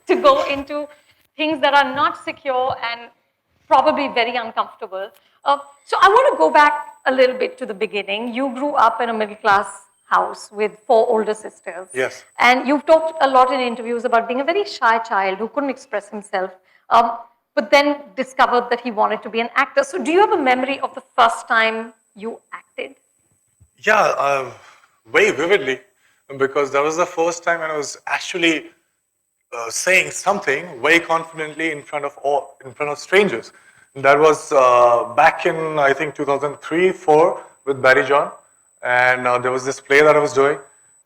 to go into things that are not secure and probably very uncomfortable. So I want to go back a little bit to the beginning. You grew up in a middle class house with 4 older sisters. Yes. And you've talked a lot in interviews about being a very shy child who couldn't express himself, but then discovered that he wanted to be an actor. So do you have a memory of the first time you acted? Yeah, very vividly, because that was the first time when I was actually saying something very confidently in front of strangers. That was back in, I think, 2003-4 with Barry John, and there was this play that I was doing,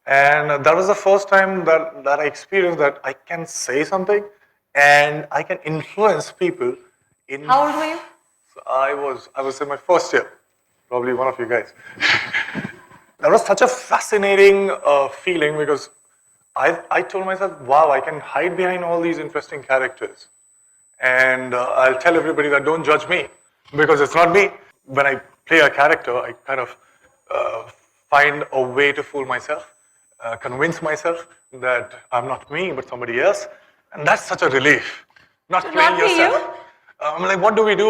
and that was the first time that I experienced that I can say something and I can influence people. How old were you? I was in my first year, probably one of you guys. That was such a fascinating feeling, because I told myself, wow, I can hide behind all these interesting characters. And I'll tell everybody that don't judge me, because it's not me. When I play a character, I kind of find a way to fool myself, convince myself that I'm not me, but somebody else. And that's such a relief. Not playing not be yourself. you? I'm like, what do we do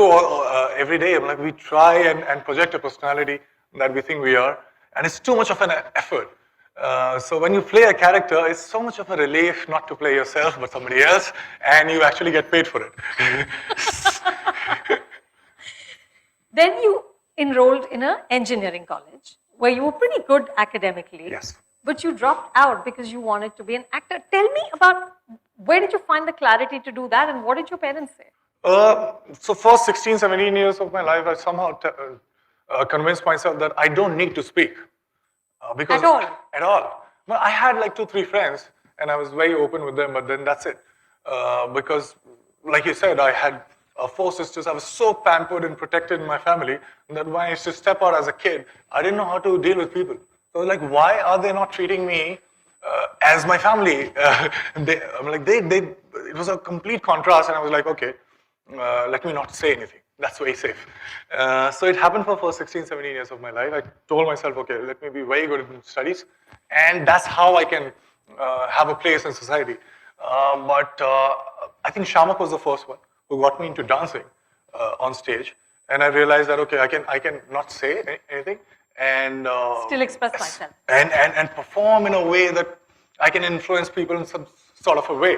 every day? I'm like, we try and project a personality that we think we are. And it's too much of an effort. So when you play a character, it's so much of a relief not to play yourself, but somebody else, and you actually get paid for it. Then you enrolled in an engineering college where you were pretty good academically. Yes. But you dropped out because you wanted to be an actor. Tell me about where did you find the clarity to do that, and what did your parents say? So for 16, 17 years of my life, I somehow convinced myself that I don't need to speak. Because At all? At all. Well, I had like 2-3 friends, and I was very open with them, but then that's it. Because, like you said, I had 4 sisters. I was so pampered and protected in my family that when I used to step out as a kid, I didn't know how to deal with people. So I was like, why are they not treating me as my family? It was a complete contrast, and I was like, okay, let me not say anything. That's very safe. So it happened for first 16, 17 years of my life. I told myself, okay, let me be very good in studies, and that's how I can have a place in society. But I think Shamak was the first one who got me into dancing on stage, and I realized that, okay, I can not say anything and Still express myself. and perform in a way that I can influence people in some sort of a way.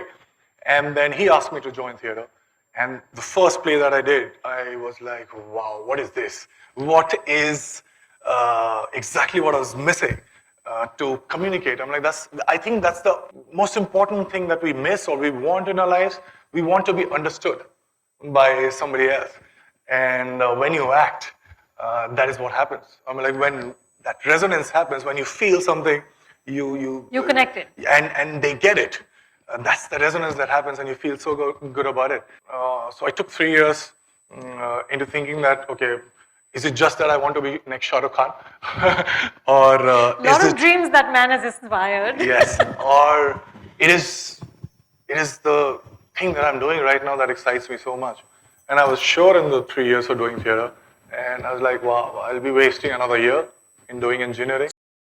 And then he asked me to join theater. And the first play that I did, I was like, wow, what is this? What is exactly what I was missing to communicate? I'm like, I think that's the most important thing that we miss or we want in our lives. We want to be understood by somebody else. And when you act, that is what happens. I mean, like when that resonance happens, when you feel something, you connect it. And they get it. That's the resonance that happens, and you feel so good about it. So I took 3 years into thinking that, okay, is it just that I want to be next Shah Rukh Khan? Or a lot of dreams that man has inspired. Yes, or it is the thing that I'm doing right now that excites me so much. And I was sure in the 3 years of doing theater, and I was like, wow, I'll be wasting another year in doing engineering.